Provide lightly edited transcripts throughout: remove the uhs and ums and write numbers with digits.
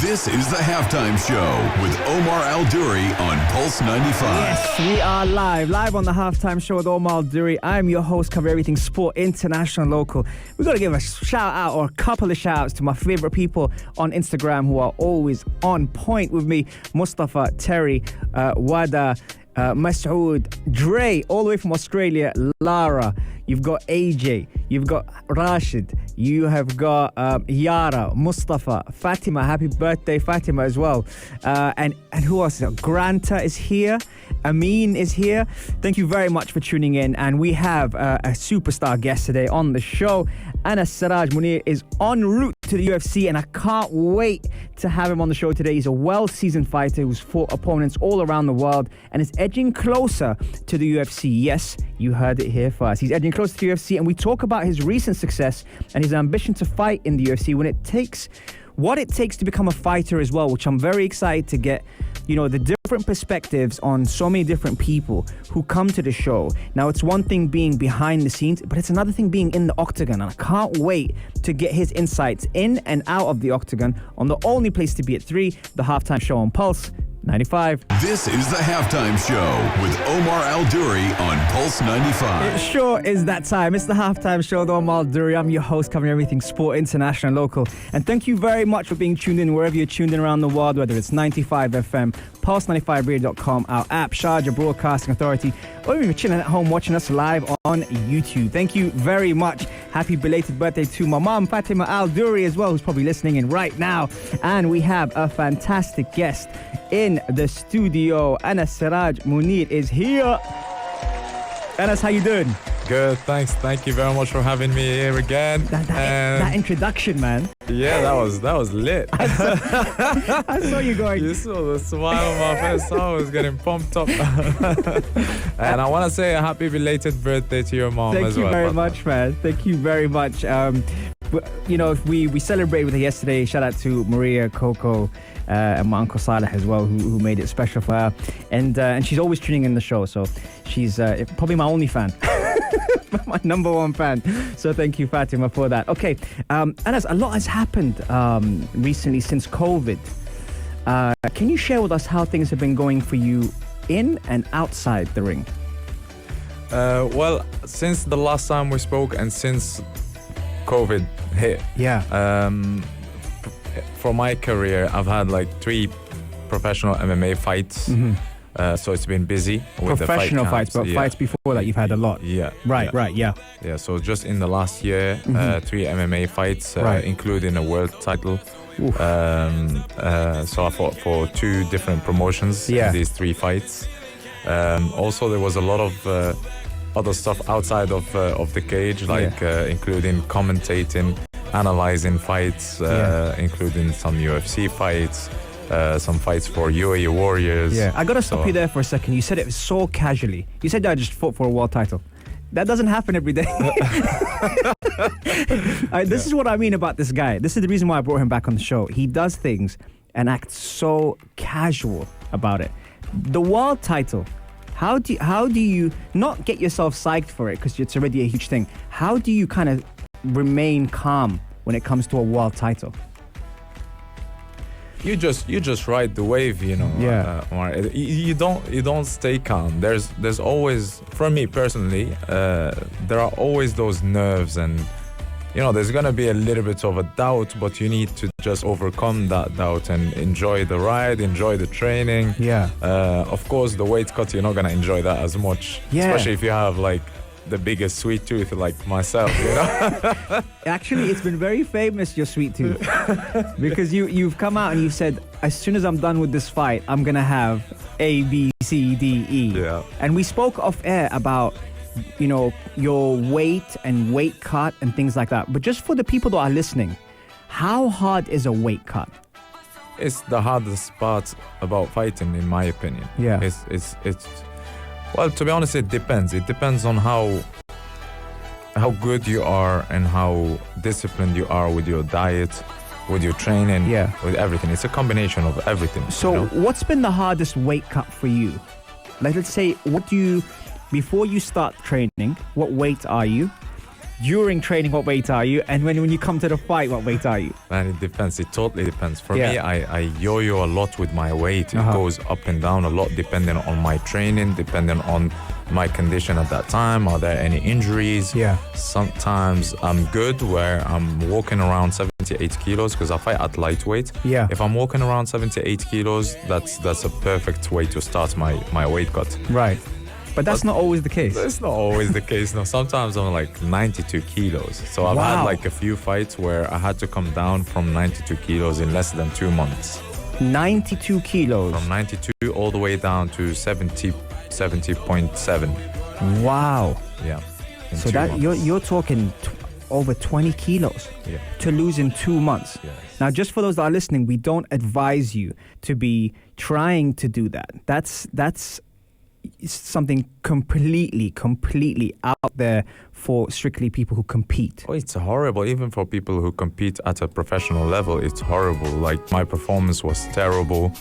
This is the Halftime Show with Omar Al-Duri on Pulse 95. Yes, we are live on the Halftime Show with Omar Al-Duri. I'm your host, cover everything sport, international, local. We've got to give a shout out or a couple of shout outs to my favorite people on Instagram who are always on point with me. Mustafa, Terry, Wada, Masood, Dre, all the way from Australia, Lara. You've got AJ, you've got Rashid, you have got Yara, Mustafa, Fatima. Happy birthday, Fatima, as well. And who else? Granta is here. Amin is here. Thank you very much for tuning in. And we have a superstar guest today on the show. Siraj Mounir is en route to the UFC, and I can't wait to have him on the show today. He's a well-seasoned fighter who's fought opponents all around the world and is edging closer to the UFC. Yes, you heard it here first. He's edging closer to the UFC, and we talk about his recent success and his ambition to fight in the UFC what it takes to become a fighter as well, which I'm very excited to get, the different perspectives on so many different people who come to the show. Now, it's one thing being behind the scenes, but it's another thing being in the octagon, and I can't wait to get his insights in and out of the octagon on the only place to be at 3, the Halftime Show on Pulse 95. This is the Halftime Show with Omar Al-Duri on Pulse 95. It sure is that time. It's the Halftime Show with Omar Al-Duri. I'm your host, covering everything sport, international, local. And thank you very much for being tuned in wherever you're tuned in around the world, whether it's 95 FM, Pulse95Radio.com, our app, Sharjah Broadcasting Authority, or even if you're chilling at home watching us live on YouTube. Thank you very much. Happy belated birthday to my mom, Fatima Al-Duri, as well, who's probably listening in right now. And we have a fantastic guest in the studio. Siraj Mounir is here. Anas, how you doing? Good, thanks. Thank you very much for having me here again. That introduction, man. Yeah, that was lit. I saw you going. You saw the smile on my face. I was getting pumped up. And I want to say a happy belated birthday to your mom as well. Thank you very much, man. Thank you very much. We celebrated with her yesterday. Shout out to Maria, Coco, and my Uncle Saleh as well, who made it special for her. And she's always tuning in the show, so she's probably my only fan. My number one fan. So thank you, Fatima, for that. Okay, Anas, a lot has happened recently since COVID. Can you share with us how things have been going for you in and outside the ring? Well, since the last time we spoke and since COVID hit, for my career, I've had like 3 professional MMA fights. Mm-hmm. So it's been busy with professional the fights, but fights before that you've had a lot. Right. Yeah, so just in the last year, 3 MMA fights, including a world title. So I fought for 2 different promotions in these 3 fights. Also, there was a lot of other stuff outside of the cage, like including commentating, analyzing fights, including some UFC fights. Some fights for UAE Warriors. Yeah, I gotta stop you there for a second. You said it so casually. You said I just fought for a world title. That doesn't happen every day. This is what I mean about this guy. This is the reason why I brought him back on the show. He does things and acts so casual about it. The world title. How do you not get yourself psyched for it because it's already a huge thing? How do you kind of remain calm when it comes to a world title? You just ride the wave, you know. You don't stay calm. There's always, for me personally, there are always those nerves, and there's gonna be a little bit of a doubt, but you need to just overcome that doubt and enjoy the ride, enjoy the training. Of course, the weight cut, you're not gonna enjoy that as much, especially if you have like the biggest sweet tooth like myself, Actually, it's been very famous, your sweet tooth, because you've come out and you said, as soon as I'm done with this fight, I'm gonna have A, B, C, D, E. And we spoke off air about your weight and weight cut and things like that. But just for the people that are listening, how hard is a weight cut? It's the hardest part about fighting, in my opinion. It's well, to be honest, it depends. It depends on how good you are and how disciplined you are with your diet, with your training, with everything. It's a combination of everything. So what's been the hardest weight cut for you? Like, let's say, before you start training, what weight are you? During training, what weight are you? And when you come to the fight, what weight are you? Man, it depends. It totally depends. For Yeah. me, I yo-yo a lot with my weight. It goes up and down a lot depending on my training, depending on my condition at that time. Are there any injuries? Yeah. Sometimes I'm good where I'm walking around 78 kilos because I fight at lightweight. Yeah. If I'm walking around 78 kilos, that's a perfect way to start my weight cut. Right. But that's not always the case. That's not always the case. No, sometimes I'm like 92 kilos. So I've had like a few fights where I had to come down from 92 kilos in less than 2 months. 92 kilos. From 92 all the way down to 70.7. Wow. Yeah. in So 2 that months. you're talking over 20 kilos Yeah. to lose in 2 months. Yes. Now, just for those that are listening, we don't advise you to be trying to do that. That's something completely out there for strictly people who compete. Oh, it's horrible. Even for people who compete at a professional level, it's horrible. Like, my performance was terrible.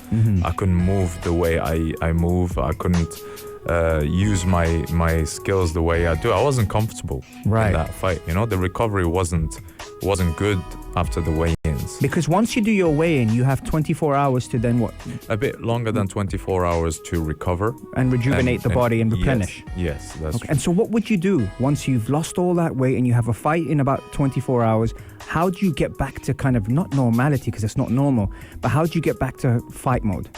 I couldn't move the way I move. I couldn't use my skills the way I do. I wasn't comfortable in that fight. You know, the recovery wasn't good after the weigh-ins. Because once you do your weigh-in, you have 24 hours to then what? A bit longer than 24 hours to recover. And rejuvenate the body and replenish. Yes, that's Okay. true. And so what would you do once you've lost all that weight and you have a fight in about 24 hours? How do you get back to kind of, not normality because it's not normal, but how do you get back to fight mode?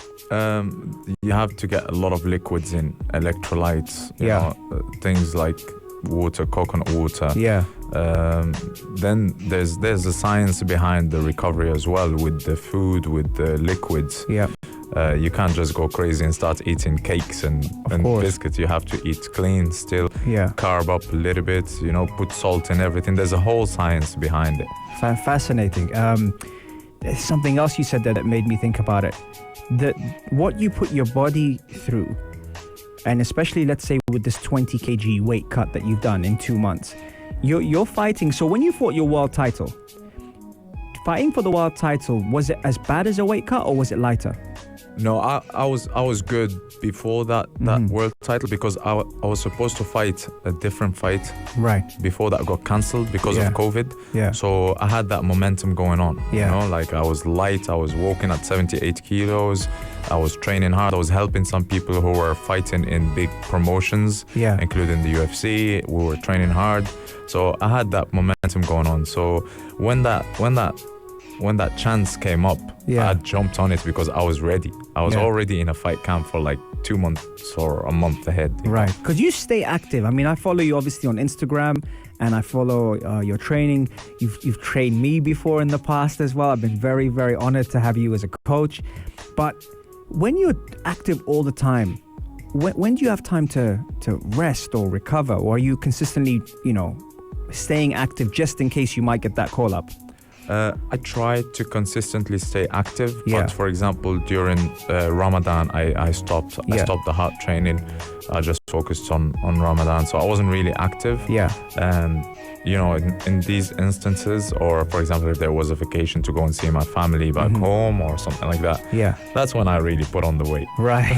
You have to get a lot of liquids in, electrolytes, you Yeah. know, things like water, coconut water. Yeah. Then there's a science behind the recovery as well with the food, with the liquids. Yeah. You can't just go crazy and start eating cakes and course. biscuits. You have to eat clean still, Yeah. carb up a little bit, you know, put salt in everything. There's a whole science behind it. Fascinating. There's something else you said there that made me think about it. That what you put your body through, and especially let's say with this 20 kg weight cut that you've done in 2 months, you're fighting. So when you fought your world title, fighting for the world title, was it as bad as a weight cut or was it lighter? No, I was good before that world title because I was supposed to fight a different fight Right. before that got cancelled because Yeah. of COVID. Yeah. So I had that momentum going on. Yeah. You know, like I was light, I was walking at 78 kilos, I was training hard, I was helping some people who were fighting in big promotions, Yeah. including the UFC. We were training hard. So I had that momentum going on. So when that chance came up, Yeah. I jumped on it because I was ready. I was Yeah. already in a fight camp for like 2 months or a month ahead. Right. Because you stay active. I mean, I follow you obviously on Instagram and I follow your training. You've trained me before in the past as well. I've been very, very honored to have you as a coach. But when you're active all the time, when do you have time to rest or recover? Or are you consistently, staying active just in case you might get that call up? I try to consistently stay active, Yeah. but for example, during Ramadan, I stopped the hard training. I just focused on Ramadan, so I wasn't really active. Yeah. And in these instances, or for example, if there was a vacation to go and see my family back home or something like that, Yeah. that's when I really put on the weight. Right.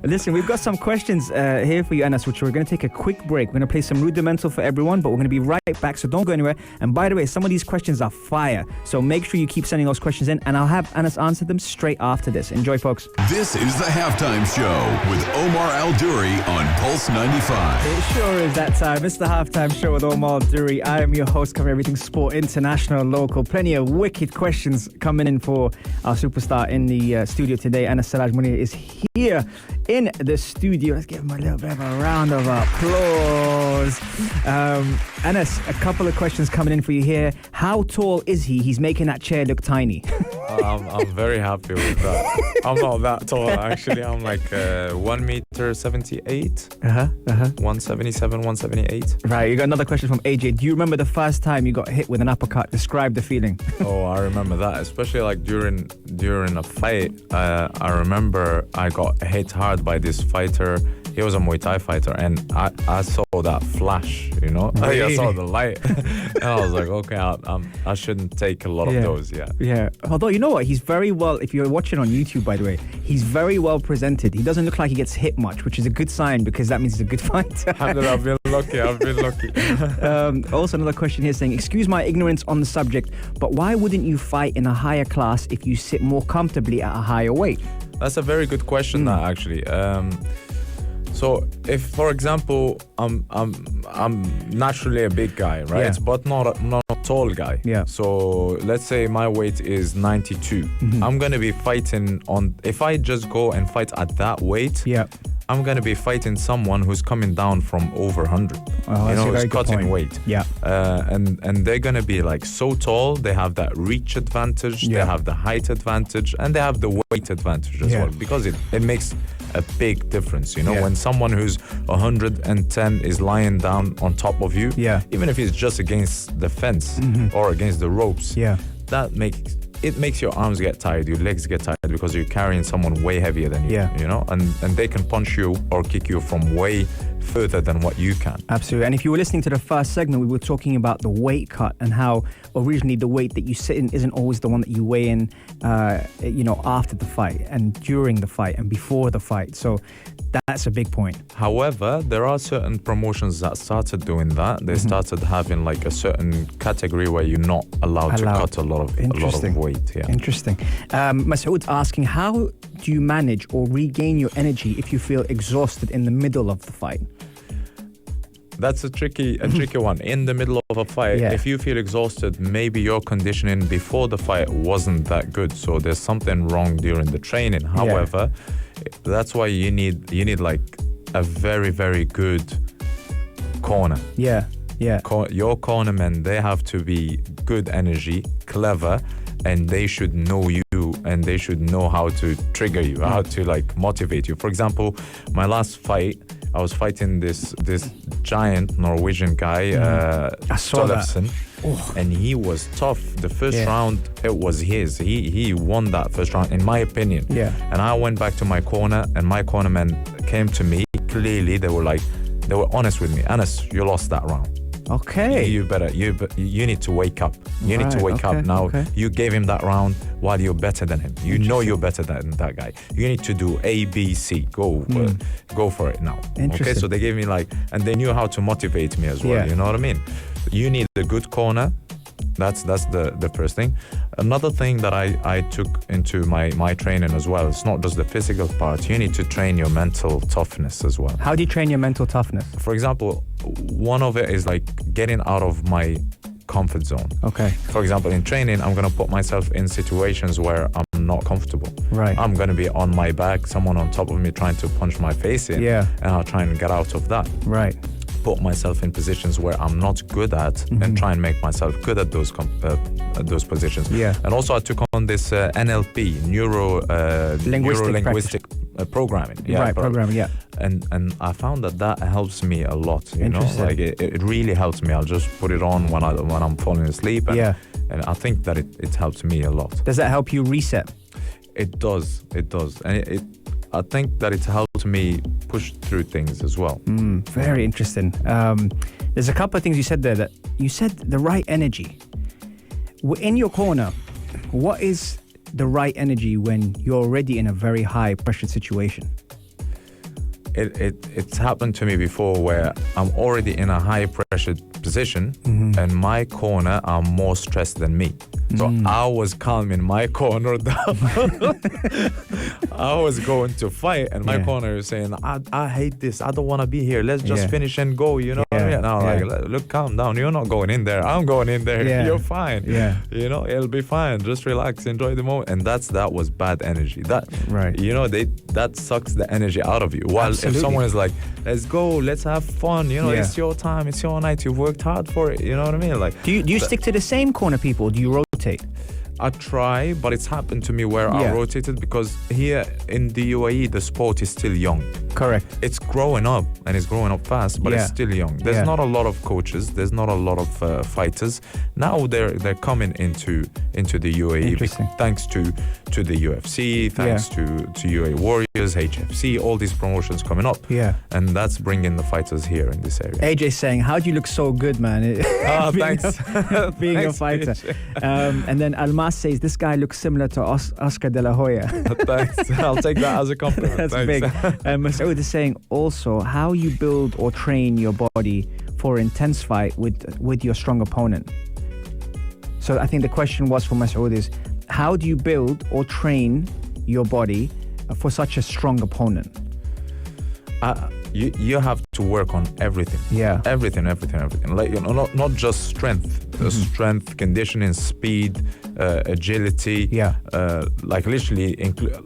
Listen, we've got some questions here for you, Anas, which we're going to take a quick break. We're going to play some Rudimental for everyone, but we're going to be right back, so don't go anywhere. And by the way, some of these questions are fire, so make sure you keep sending those questions in, and I'll have Anas answer them straight after this. Enjoy, folks. This is the Halftime Show with Omar Al-Duri on Pulse 95. It sure is that time. It's the Halftime Show with Omar Duri. I am your host, covering everything sport, international, local. Plenty of wicked questions coming in for our superstar in the studio today. Anas Siraj Mounir is here in the studio. Let's give him a little bit of a round of applause. Anas, a couple of questions coming in for you here. How tall is he? He's making that chair look tiny. I'm very happy with that. I'm not that tall, actually. I'm like 1.78 m, 177, 178. Right, you got another question from AJ. Do you remember the first time you got hit with an uppercut? Describe the feeling. Oh, I remember that, especially like during a fight. I remember I got hit hard by this fighter. he was a Muay Thai fighter, and I saw that flash, you know. Really? I saw the light, and I was like, okay, I shouldn't take a lot of those. Yeah. Although, you know what, he's very well, if you're watching on YouTube, by the way, he's very well presented. He doesn't look like he gets hit much, which is a good sign, because that means he's a good fighter. I've been lucky. Also, another question here saying, excuse my ignorance on the subject, but why wouldn't you fight in a higher class if you sit more comfortably at a higher weight? That's a very good question, that actually. So if, for example, I'm naturally a big guy, right? Yeah. But not a tall guy. Yeah. So let's say my weight is 92. I'm gonna be fighting on. If I just go and fight at that weight, I'm gonna be fighting someone who's coming down from over 100. Who's cutting weight. Yeah. And they're gonna be like so tall. They have that reach advantage. They have the height advantage, and they have the weight advantage as well, because it makes a big difference, you know. When someone who's 110 is lying down on top of you, even if it's just against the fence or against the ropes, that makes your arms get tired, your legs get tired, because you're carrying someone way heavier than you, you know, and they can punch you or kick you from way further than what you can. Absolutely. And if you were listening to the first segment, we were talking about the weight cut and how originally the weight that you sit in isn't always the one that you weigh in, after the fight and during the fight and before the fight. So that's a big point. However, there are certain promotions that started doing that. They started having like a certain category where you're not allowed to cut a lot of weight. Yeah. Interesting. Masoud's asking, how do you manage or regain your energy if you feel exhausted in the middle of the fight? That's a tricky one. In the middle of a fight, if you feel exhausted, maybe your conditioning before the fight wasn't that good. So there's something wrong during the training. However, that's why you need like a very, very good corner. Yeah. Your cornermen, they have to be good energy, clever, and they should know you, and they should know how to trigger you, how to like motivate you. For example, my last fight, I was fighting this giant Norwegian guy, Tollefsen, and he was tough. The first round, it was his. He won that first round, in my opinion. Yeah. And I went back to my corner, and my cornermen came to me. Clearly, they were honest with me. Anas, you lost that round. Okay. You need to wake up. You need to wake up now. Okay. You gave him that round while you're better than him. You know you're better than that guy. You need to do A, B, C. Go for it now. Okay, so they gave me and they knew how to motivate me as well. Yeah. You know what I mean? You need a good corner. That's the first thing. Another thing that I took into my training as well, it's not just the physical part. You need to train your mental toughness as well. How do you train your mental toughness? For example, one of it is like getting out of my comfort zone. Okay. For example, in training, I'm going to put myself in situations where I'm not comfortable. Right. I'm going to be on my back, someone on top of me trying to punch my face in. Yeah. And I'll try and get out of that. Right. Put myself in positions where I'm not good at and try and make myself good at those positions. Yeah. And also I took on this NLP, neuro-linguistic programming. Programming, yeah. And I found that helps me a lot. You know, like it really helps me. I'll just put it on when I'm falling asleep. And I think that it helps me a lot. Does that help you reset? It does. And I think that it helped me push through things as well. Very interesting. There's a couple of things you said there. That you said the right energy. In your corner, what is the right energy when you're already in a very high pressure situation? It's happened to me before where I'm already in a high pressure position and my corner are more stressed than me. So I was calming my corner down. I was going to fight and my corner is saying, I hate this. I don't want to be here. Let's just finish and go. You know what I mean? And I'm like, look, calm down. You're not going in there. I'm going in there. You're fine. Yeah. You know, it'll be fine. Just relax. Enjoy the moment. And that was bad energy. You know, that sucks the energy out of you. While if someone is like, let's go, let's have fun. You know, it's your time. It's your night. You've worked hard for it. You know what I mean? Like, do you stick to the same corner people? Do you rotate? I try, but it's happened to me where I rotated because here in the UAE, the sport is still young. Correct. It's growing up and it's growing up fast, but it's still young. There's not a lot of coaches. There's not a lot of fighters. Now they're coming into the UAE thanks to the UFC, thanks to UAE Warriors, HFC, all these promotions coming up. Yeah. And that's bringing the fighters here in this area. AJ's saying, how do you look so good, man? Thanks. Being Thanks, a fighter. And then Almas says, this guy looks similar to Oscar De La Hoya. Thanks. I'll take that as a compliment. That's Thanks. big. Masoud is saying also how you build or train your body for an intense fight with your strong opponent. So I think the question was for Masoud is, how do you build or train your body for such a strong opponent? You have to work on everything. Yeah. Everything. Like, you know, not just strength. Strength, conditioning, speed, agility. Yeah. Like literally,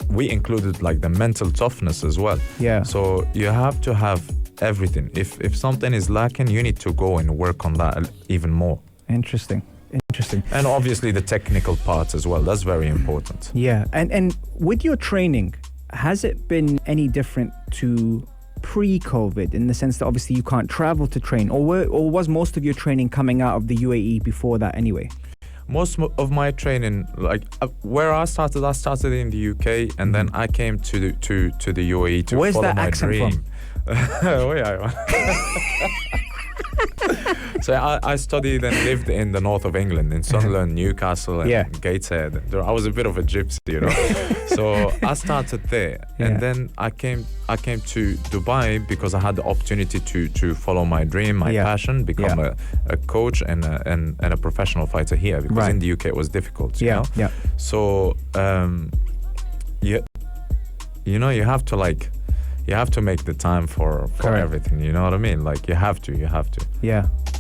we included like the mental toughness as well. Yeah. So you have to have everything. If something is lacking, you need to go and work on that even more. Interesting. And obviously the technical parts as well. That's very important. Yeah. And with your training, has it been any different to pre-COVID in the sense that obviously you can't travel to train, or was most of your training coming out of the UAE before that anyway? Most of my training, like where I started in the UK, and then I came to the UAE to Where's follow that my accent dream. from? So I studied and lived in the north of England, in Sunderland, Newcastle, and Gateshead. I was a bit of a gypsy, you know. So I started there, and then I came to Dubai because I had the opportunity to follow my dream, my passion, become a coach and a professional fighter here. Because in the UK it was difficult, you know. Yeah. So you have to like. You have to make the time for everything, you know what I mean? Like, you have to.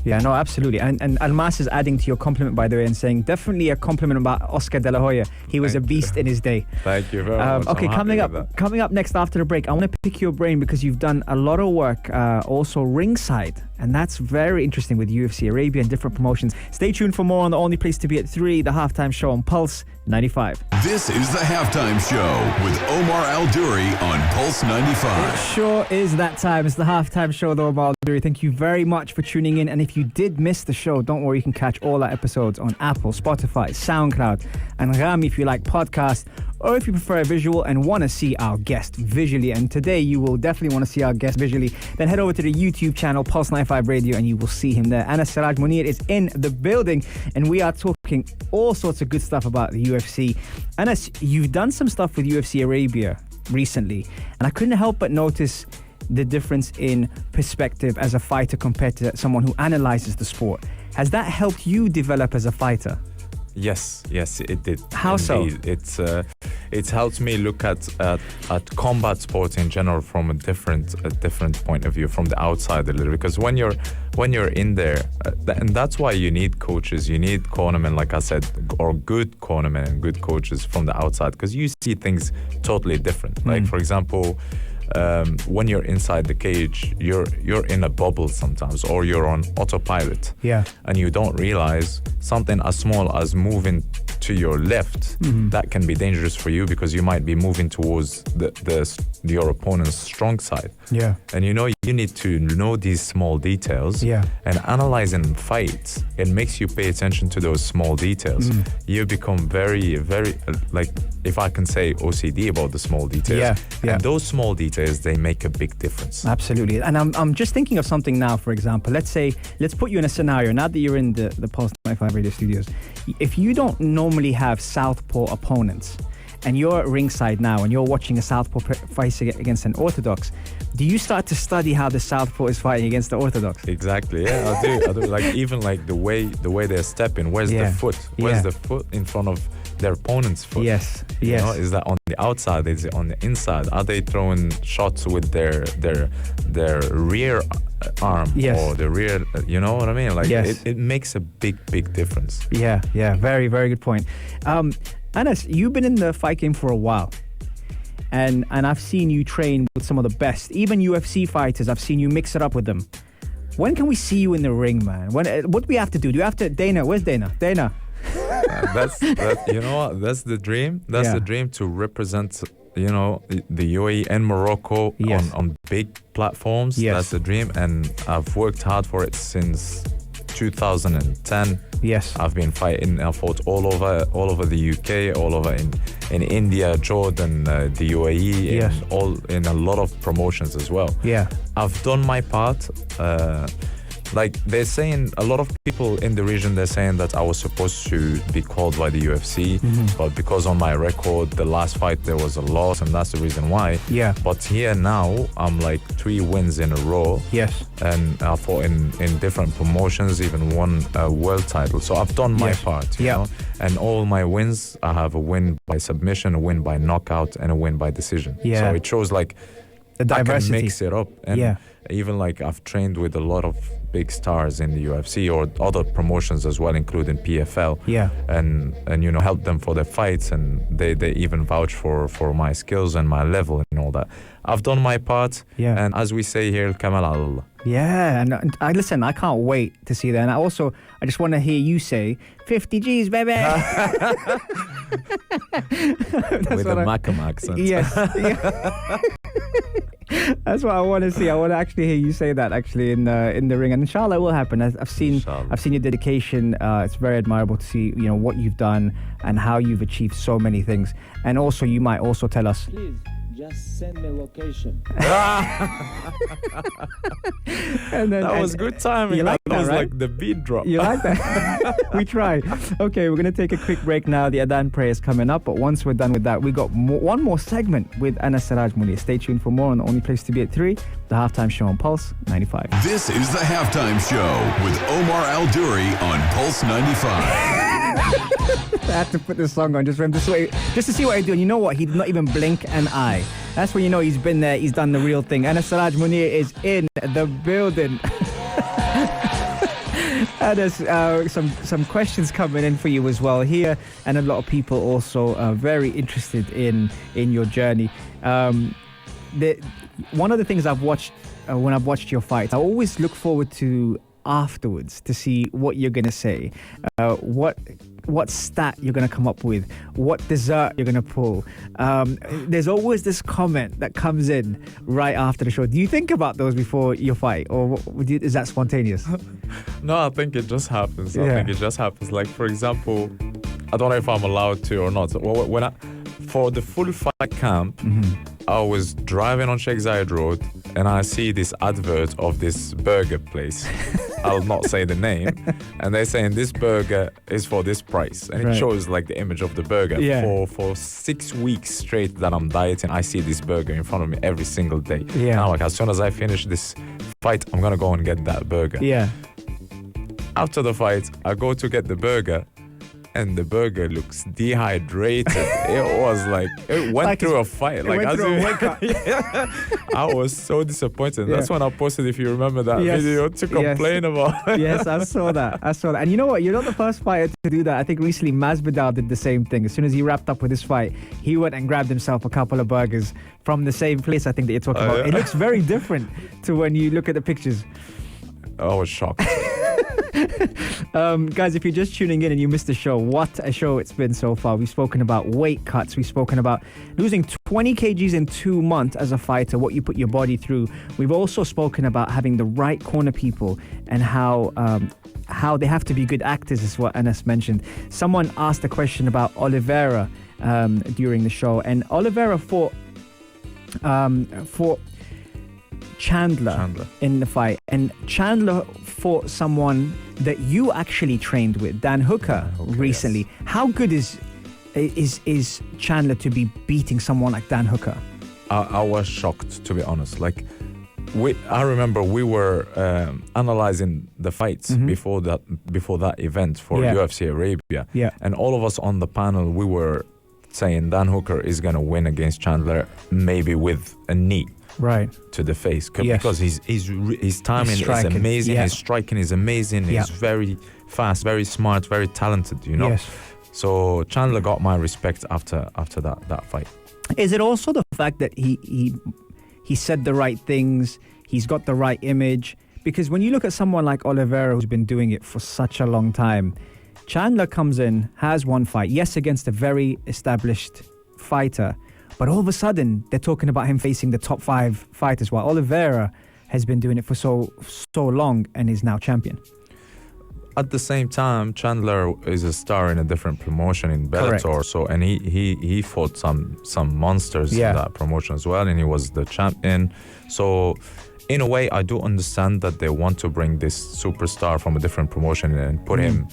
Yeah, no, absolutely. And Almas is adding to your compliment, by the way, and saying definitely a compliment about Oscar De La Hoya. He was a beast in his day. Thank you very much. Okay, coming up next after the break, I want to pick your brain because you've done a lot of work also ringside. And that's very interesting with UFC Arabia and different promotions. Stay tuned for more on the only place to be at 3, the Halftime Show on Pulse 95. This is the Halftime Show with Omar Al-Duri on Pulse 95. It sure is that time. It's the Halftime Show with Omar Al-Duri. Thank you very much for tuning in. And if you did miss the show, don't worry, you can catch all our episodes on Apple, Spotify, SoundCloud, and Rami if you like podcasts, or if you prefer a visual and want to see our guest visually. And today you will definitely want to see our guest visually. Then head over to the YouTube channel, Pulse 95 Radio, and you will see him there. And Siraj Mounir is in the building, and we are talking all sorts of good stuff about the UFC. Anas, you've done some stuff with UFC Arabia recently, and I couldn't help but notice the difference in perspective as a fighter compared to someone who analyzes the sport. Has that helped you develop as a fighter? Yes, it did. How indeed. so? It's helped me look at combat sports in general from a different point of view, from the outside a little. Because when you're in there, and that's why you need coaches, you need cornermen, like I said, or good cornermen and good coaches from the outside, because you see things totally different. Like, for example, when you're inside the cage, you're in a bubble sometimes, or you're on autopilot, and you don't realize something as small as moving to your left that can be dangerous for you, because you might be moving towards your opponent's strong side. And you need to know these small details. And analyzing fights, it makes you pay attention to those small details. You become very, very, like, if I can say, OCD about the small details. And those small details, they make a big difference. Absolutely. And I'm just thinking of something now. For example, let's put you in a scenario now that you're in the Pulse 95 Radio studios. If you don't normally have southpaw opponents, and you're ringside now and you're watching a southpaw fight against an orthodox, do you start to study how the southpaw is fighting against the orthodox? Exactly, yeah, I do. Like, even like the way they're stepping, where's the foot? Where's the foot in front of their opponent's foot? Yes. You know, is that on the outside? Is it on the inside? Are they throwing shots with their rear arm or the rear? You know what I mean? Like, it makes a big difference. Yeah. Very, very good point. Anas, you've been in the fight game for a while, and I've seen you train with some of the best, even UFC fighters. I've seen you mix it up with them. When can we see you in the ring, man? What do we have to do? Do you have to, Dana? Where's Dana? Dana. You know what? That's the dream. That's the dream, to represent, you know, the UAE and Morocco on big platforms. Yes. That's the dream, and I've worked hard for it since 2010. Yes. I've been fighting. I fought all over the UK, all over in India, Jordan, the UAE, Yes. in a lot of promotions as well. Yeah. I've done my part. Like they're saying, a lot of people in the region, they're saying that I was supposed to be called by the UFC, but because on my record, the last fight there was a loss, and that's the reason why. Yeah. But here now, I'm like 3 wins in a row. Yes. And I fought in different promotions, even won a world title. So I've done my part, you know. And all my wins, I have a win by submission, a win by knockout, and a win by decision. Yeah. So it shows like The diversity. I can mix it up. And even like I've trained with a lot of big stars in the UFC or other promotions as well, including PFL. Yeah. And you know, help them for their fights, and they even vouch for my skills and my level and all that. I've done my part. Yeah. And as we say here, Kamal Allah. Yeah, and I listen, I can't wait to see that. And I just want to hear you say 50 G's, baby. With a Macam accent. Yes. That's what I want to see. I want to actually hear you say that actually in the ring, and inshallah it will happen. I've seen your dedication. It's very admirable to see, you know, what you've done and how you've achieved so many things. And also, you might also tell us. Please, just send me location. And then, that was good timing. You like that, was right? like the beat drop. You like that? We try. Okay, we're going to take a quick break now. The Adhan prayer is coming up, but once we're done with that, we got one more segment with Siraj Mounir. Stay tuned for more on the only place to be at 3, the Halftime Show on Pulse 95. This is the Halftime Show with Omar Al Duri on Pulse 95. I had to put this song on just for him to see what he's doing. You know what? He did not even blink an eye. That's when you know he's been there. He's done the real thing. And Siraj Mounir is in the building. And there's some questions coming in for you as well here, and a lot of people also very interested in your journey. One of the things I've watched when I've watched your fights, I always look forward to afterwards to see what you're gonna say, what stat you're going to come up with, what dessert you're going to pull. There's always this comment that comes in right after the show. Do you think about those before your fight, or is that spontaneous? No, I think it just happens. Yeah. I think it just happens. Like, for example, I don't know if I'm allowed to or not. When for the full fight camp, I was driving on Sheikh Zayed Road, and I see this advert of this burger place. I'll not say the name. And they're saying this burger is for this price. And it shows like the image of the burger. Yeah. For 6 weeks straight that I'm dieting, I see this burger in front of me every single day. Yeah. And I'm like, as soon as I finish this fight, I'm going to go and get that burger. Yeah. After the fight, I go to get the burger, and the burger looks dehydrated. It was like, it went like through a fight. It went through a workout. I was so disappointed. That's when I posted, if you remember that video, to complain about. Yes, I saw that. And you know what? You're not the first fighter to do that. I think recently Masvidal did the same thing. As soon as he wrapped up with his fight, he went and grabbed himself a couple of burgers from the same place I think that you're talking about. Yeah. It looks very different to when you look at the pictures. I was shocked. Guys, if you're just tuning in and you missed the show, what a show it's been so far. We've spoken about weight cuts. We've spoken about losing 20 kgs in 2 months as a fighter, what you put your body through. We've also spoken about having the right corner people and how they have to be good actors, is what Anas mentioned. Someone asked a question about Oliveira during the show, and Oliveira fought Chandler in the fight, and Chandler fought someone that you actually trained with, Dan Hooker, recently. Yes. How good is Chandler to be beating someone like Dan Hooker? I was shocked, to be honest. Like, I remember we were analyzing the fights before that event for UFC Arabia, and all of us on the panel, we were saying Dan Hooker is gonna win against Chandler, maybe with a knee. Right to the face, because his timing is amazing. His striking is amazing. He's very fast, very smart, very talented. You know. Yes. So Chandler got my respect after that fight. Is it also the fact that he said the right things? He's got the right image. Because when you look at someone like Oliveira, who's been doing it for such a long time, Chandler comes in, has one fight, yes, against a very established fighter, but all of a sudden they're talking about him facing the top 5 fighters, while Oliveira has been doing it for so long and is now champion. At the same time, Chandler is a star in a different promotion in Bellator. Correct. So, and he fought some monsters in that promotion as well, and he was the champion. So, in a way, I do understand that they want to bring this superstar from a different promotion and put him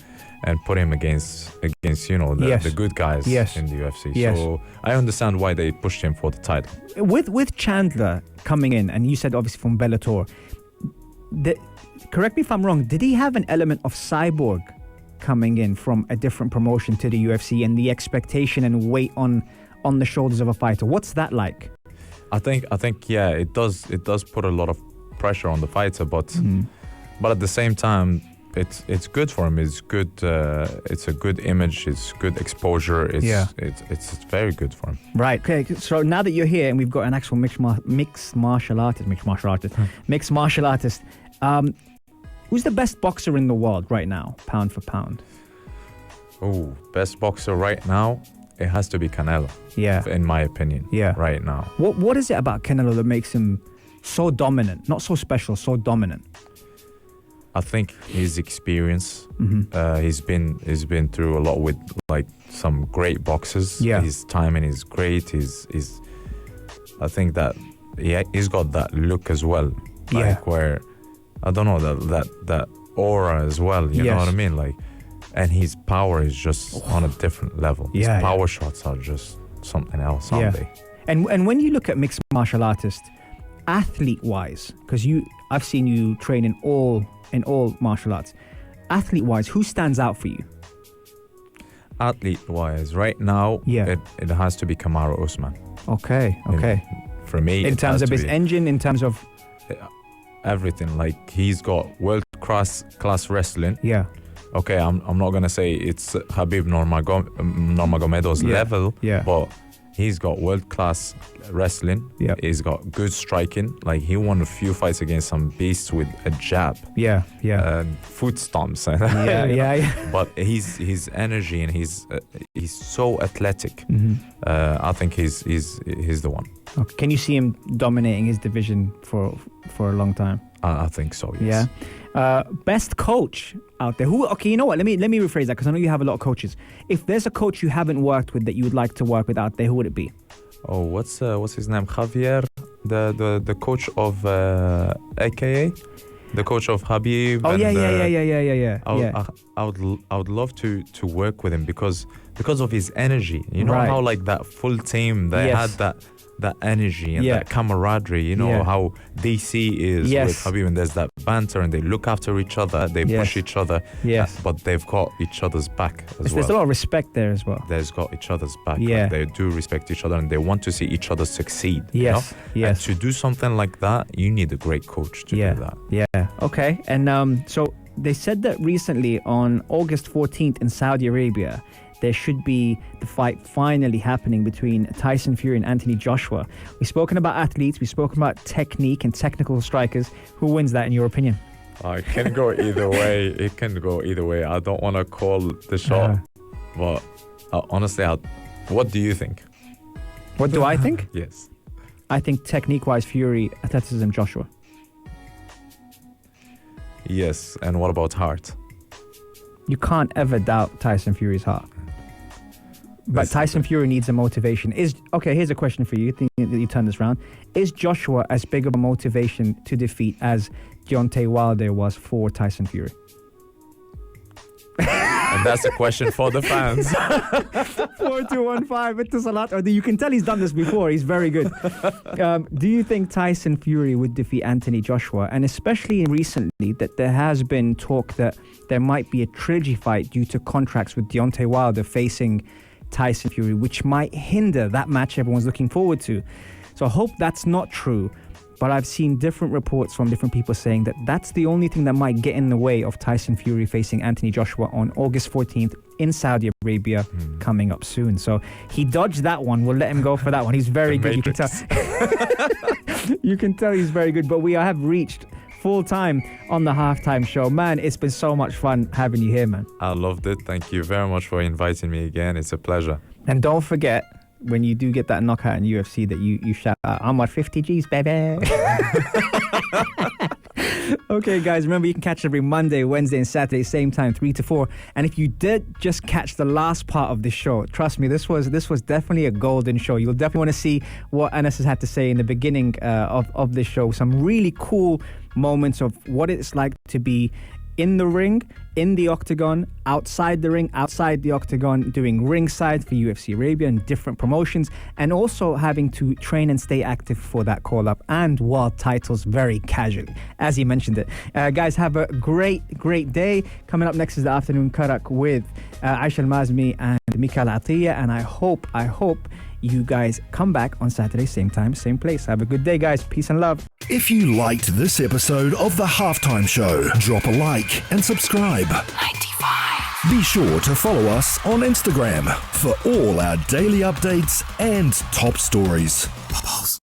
against the good guys in the UFC. Yes. So I understand why they pushed him for the title. With Chandler coming in, and you said obviously from Bellator, correct me if I'm wrong, did he have an element of Cyborg coming in from a different promotion to the UFC, and the expectation and weight on the shoulders of a fighter? What's that like? I think yeah, it does put a lot of pressure on the fighter, but at the same time, it's good for him. It's good. It's a good image. It's good exposure. It's very good for him. Right. Okay. So now that you're here and we've got an actual mixed martial artist. Who's the best boxer in the world right now, pound for pound? Oh, best boxer right now? It has to be Canelo. Yeah. In my opinion. Yeah. Right now. What is it about Canelo that makes him so dominant? Not so special, so dominant. I think his experience. He's been through a lot with like some great boxers. Yeah. His timing is great. I think that he's got that look as well. Like where I don't know that aura as well. You know what I mean? Like, and his power is just on a different level. His power shots are just something else, aren't they? And when you look at mixed martial artists, athlete-wise, because I've seen you train in all martial arts. Athlete-wise, who stands out for you? Athlete-wise, right now, it has to be Kamaru Usman. Okay. For me, in terms of his engine, in terms of everything, like he's got world-class wrestling. Yeah. Okay, I'm not gonna say it's Habib Nurmagomedov's level, but he's got world-class wrestling. Yeah. He's got good striking. Like he won a few fights against some beasts with a jab. And foot stomps. But his energy and he's so athletic. I think he's the one. Okay. Can you see him dominating his division for a long time? I think so. Yes. Yeah. Best coach out there. Who? Okay, you know what? Let me rephrase that because I know you have a lot of coaches. If there's a coach you haven't worked with that you would like to work with out there, who would it be? Oh, what's his name? Javier, the coach of AKA, the coach of Habib. Oh, and, yeah. I would love to work with him because of his energy. You know how like that full team they had that energy and that camaraderie. You know how DC is with Habib, and there's that banter and they look after each other, they push each other. Yes. But they've got each other's back as well. There's a lot of respect there as well. There's got each other's back. Yeah. Like they do respect each other and they want to see each other succeed. Yes. You know? And to do something like that, you need a great coach to do that. Yeah. Okay. And so they said that recently on August 14th in Saudi Arabia, there should be the fight finally happening between Tyson Fury and Anthony Joshua. We've spoken about athletes, we've spoken about technique and technical strikers. Who wins that in your opinion? It can go either way. It can go either way. I don't want to call the shot, but honestly, what do you think? What do I think? Yes. I think technique-wise, Fury, athleticism, Joshua. Yes, and what about heart? You can't ever doubt Tyson Fury's heart. But Tyson Fury needs a motivation. Here's a question for you. Think that you turn this around. Is Joshua as big of a motivation to defeat as Deontay Wilder was for Tyson Fury? And that's a question for the fans. 4215. It is a lot. You can tell he's done this before. He's very good. Do you think Tyson Fury would defeat Anthony Joshua? And especially recently, that there has been talk that there might be a trilogy fight due to contracts with Deontay Wilder facing Tyson Fury, which might hinder that match everyone's looking forward to. So I hope that's not true. But I've seen different reports from different people saying that that's the only thing that might get in the way of Tyson Fury facing Anthony Joshua on August 14th in Saudi Arabia, coming up soon. So he dodged that one. We'll let him go for that one. He's very good. You can tell. You can tell he's very good. But we have reached full time on the Halftime Show. Man, it's been so much fun having you here, man. I loved it. Thank you very much for inviting me again. It's a pleasure. And don't forget, when you do get that knockout in UFC, that you shout out, I'm at 50 G's, baby. Okay, guys, remember you can catch every Monday, Wednesday, and Saturday, same time, 3 to 4. And if you did just catch the last part of the show, trust me, this was definitely a golden show. You'll definitely want to see what Anas has had to say in the beginning of the show. Some really cool moments of what it's like to be in the ring, in the octagon, outside the ring, outside the octagon, doing ringside for UFC Arabia and different promotions, and also having to train and stay active for that call-up and world titles very casually, as he mentioned it. Guys, have a great day. Coming up next is the Afternoon Karak with Aisha Al-Mazmi and Mikael Atiyah, and I hope you guys come back on Saturday, same time, same place. Have a good day, guys. Peace and love. If you liked this episode of The Halftime Show, drop a like and subscribe. 95. Be sure to follow us on Instagram for all our daily updates and top stories.